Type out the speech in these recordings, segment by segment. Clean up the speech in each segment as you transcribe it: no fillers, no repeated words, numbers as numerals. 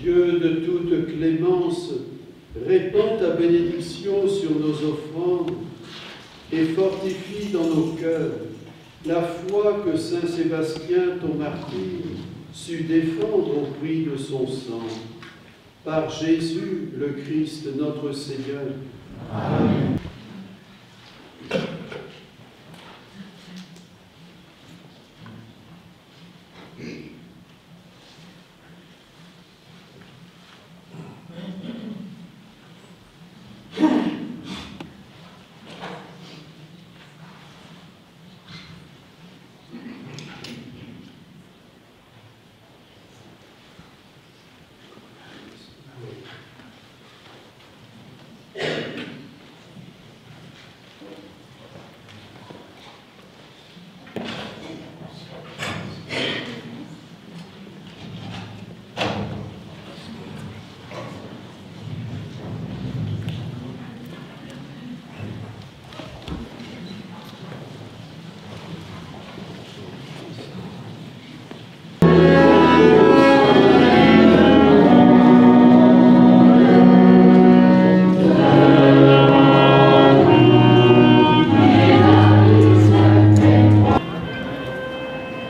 Dieu de toute clémence, répands ta bénédiction sur nos offrandes et fortifie dans nos cœurs la foi que saint Sébastien, ton martyr, sut défendre au prix de son sang. Par Jésus, le Christ, notre Seigneur. Amen.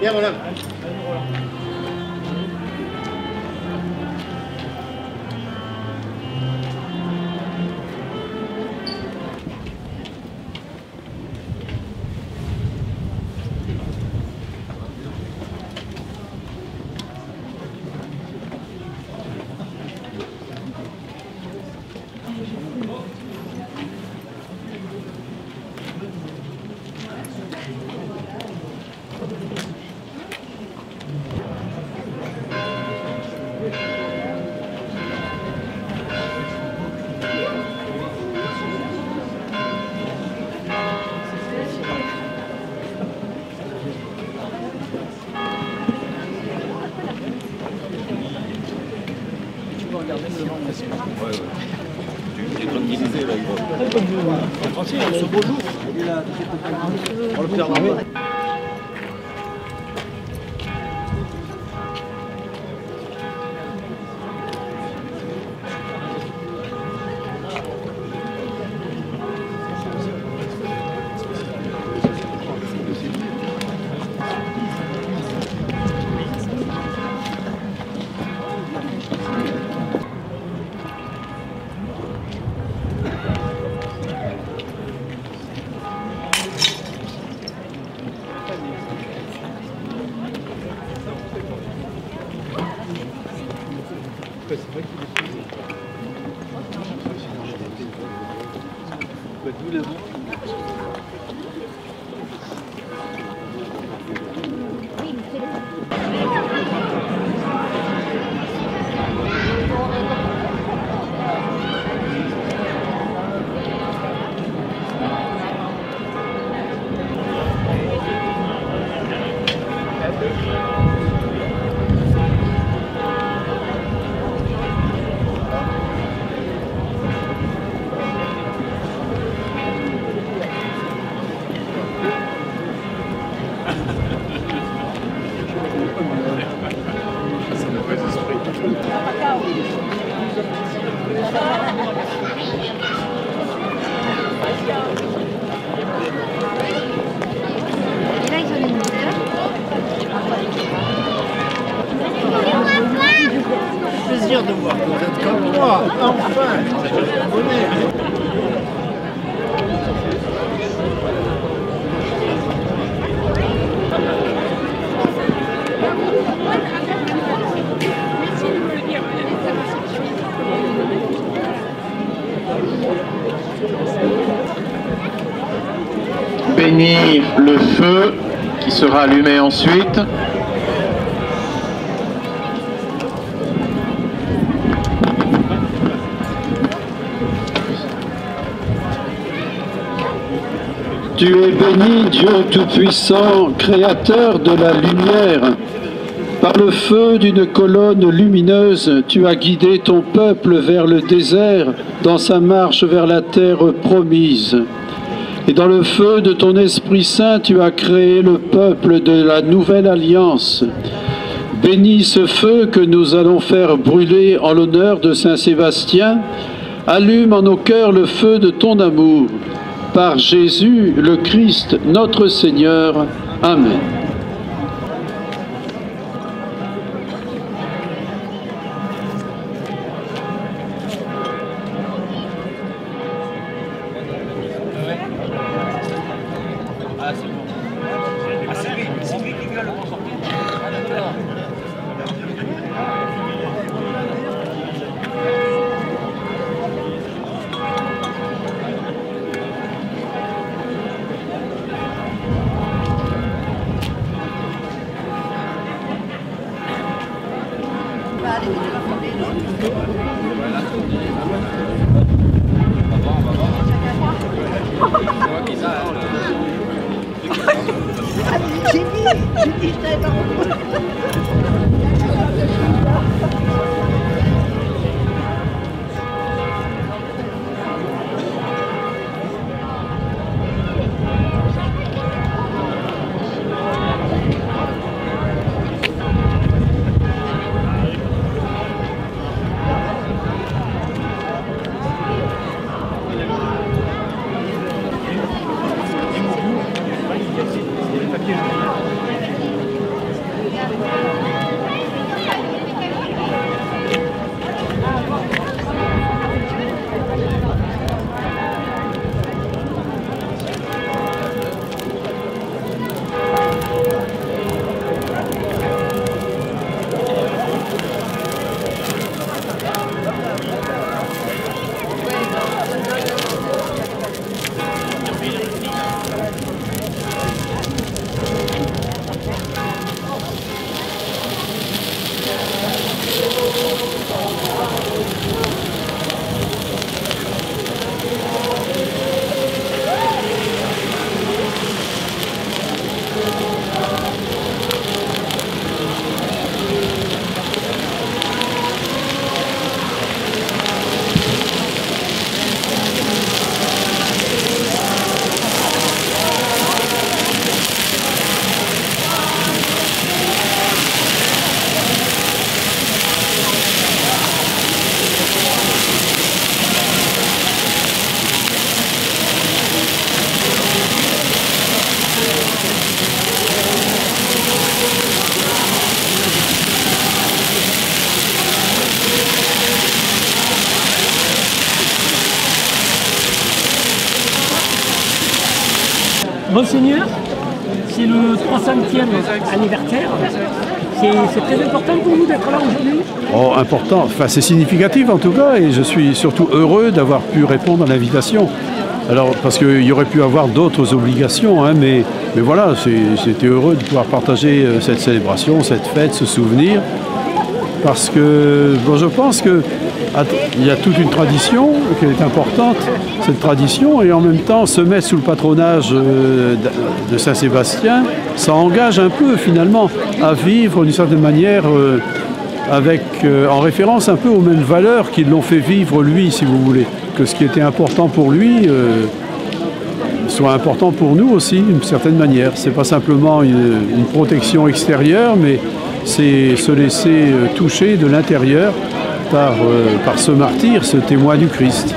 Viens, voilà. J'ai tranquillisé là, ce beau jour. On le perd. C'est vrai qu'il est plus. qui sera allumé ensuite. Tu es béni, Dieu Tout-Puissant, Créateur de la lumière. Par le feu d'une colonne lumineuse, tu as guidé ton peuple vers le désert, dans sa marche vers la terre promise. Et dans le feu de ton Esprit Saint, tu as créé le peuple de la nouvelle alliance. Bénis ce feu que nous allons faire brûler en l'honneur de Saint Sébastien. Allume en nos cœurs le feu de ton amour. Par Jésus, le Christ, notre Seigneur. Amen. Monseigneur, c'est le 300e anniversaire. C'est très important pour nous d'être là aujourd'hui. Oh, important, enfin c'est significatif en tout cas, et je suis surtout heureux d'avoir pu répondre à l'invitation. Alors, parce qu'il y aurait pu avoir d'autres obligations, hein, mais voilà, j'étais heureux de pouvoir partager cette célébration, cette fête, ce souvenir, parce que bon, je pense qu'il y a toute une tradition qui est importante, cette tradition, et en même temps se mettre sous le patronage de Saint-Sébastien, ça engage un peu finalement à vivre d'une certaine manière en référence un peu aux mêmes valeurs qui l'ont fait vivre lui, si vous voulez, que ce qui était important pour lui soit important pour nous aussi d'une certaine manière. C'est pas simplement une protection extérieure, mais c'est se laisser toucher de l'intérieur par ce martyr, ce témoin du Christ.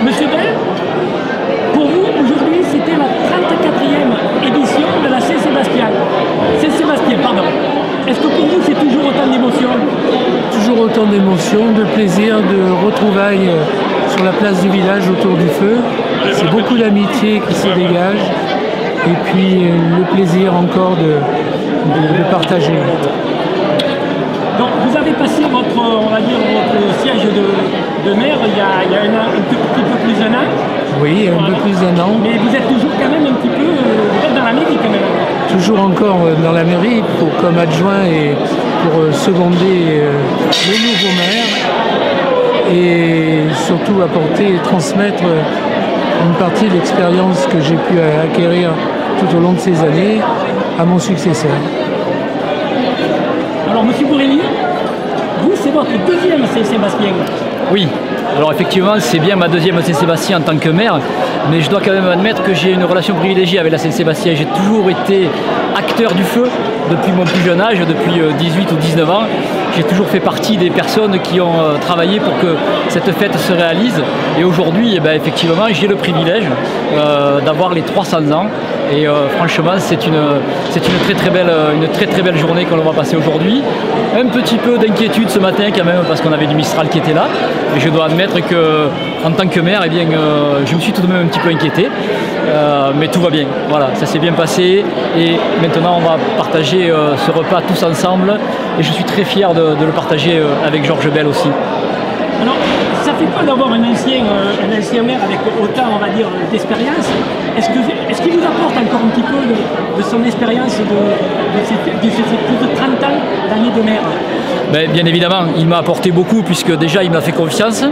Monsieur Bell, pour vous, aujourd'hui, c'était la 34e édition de la Saint-Sébastien. Saint-Sébastien, pardon. Est-ce que pour vous, c'est toujours autant d'émotions? Toujours autant d'émotions, de plaisir, de retrouvailles sur la place du village autour du feu. C'est beaucoup d'amitié qui se dégage. Et puis le plaisir encore de partager. Donc vous avez passé votre, on va dire, votre siège de maire il y a un petit peu plus d'un an. Oui, un peu plus d'un an. Mais vous êtes toujours quand même un petit peu, vous êtes dans la mairie quand même. Toujours encore dans la mairie comme adjoint et pour seconder le nouveau maire. Et surtout apporter et transmettre une partie de l'expérience que j'ai pu acquérir tout au long de ces années à mon successeur. Alors Monsieur Bourrelli, vous c'est votre deuxième Saint-Sébastien. Oui, alors effectivement c'est bien ma deuxième Saint-Sébastien en tant que maire, mais je dois quand même admettre que j'ai une relation privilégiée avec la Saint-Sébastien. J'ai toujours été acteur du feu depuis mon plus jeune âge, depuis 18 ou 19 ans. J'ai toujours fait partie des personnes qui ont travaillé pour que cette fête se réalise. Et aujourd'hui, eh bien, effectivement, j'ai le privilège d'avoir les 300 ans. Et franchement, c'est une très très belle journée que l'on va passer aujourd'hui. Un petit peu d'inquiétude ce matin quand même, parce qu'on avait du Mistral qui était là. Et je dois admettre que, en tant que maire, eh bien, je me suis tout de même un petit peu inquiété. Mais tout va bien, voilà, ça s'est bien passé. Et maintenant, on va partager ce repas tous ensemble. Et je suis très fier de le partager avec Georges Bell aussi. Alors, ça fait quoi d'avoir un ancien maire avec autant, on va dire, d'expérience? Est-ce qu'il vous apporte encore un petit peu de son expérience de ces plus de 30 ans d'années de maire? Ben, bien évidemment, il m'a apporté beaucoup puisque déjà il m'a fait confiance.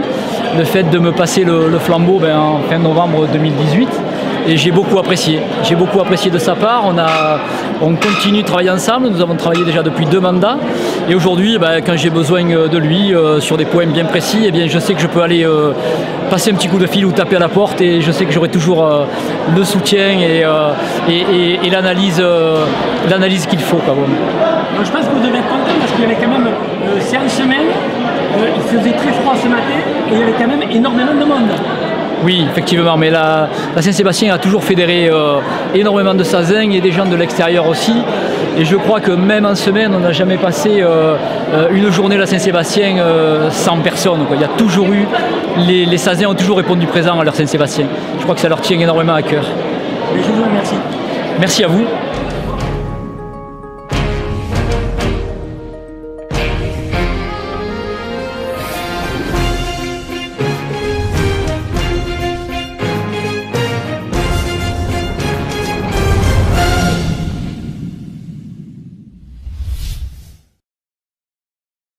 Le fait de me passer le flambeau en fin novembre 2018. Et j'ai beaucoup apprécié. J'ai beaucoup apprécié de sa part. On continue de travailler ensemble. Nous avons travaillé déjà depuis 2 mandats. Et aujourd'hui, quand j'ai besoin de lui sur des points bien précis, eh bien, je sais que je peux aller passer un petit coup de fil ou taper à la porte. Et je sais que j'aurai toujours le soutien et l'analyse qu'il faut. Quand même. Donc, je pense que vous devez être content parce qu'il y avait quand même, c'est en semaine, il faisait très froid ce matin et il y avait quand même énormément de monde. Oui, effectivement, mais la Saint-Sébastien a toujours fédéré énormément de Sazins et des gens de l'extérieur aussi. Et je crois que même en semaine, on n'a jamais passé une journée la Saint-Sébastien sans personne, quoi. Il y a toujours eu, les Sazins ont toujours répondu présent à leur Saint-Sébastien. Je crois que ça leur tient énormément à cœur. Et je vous remercie. Merci à vous.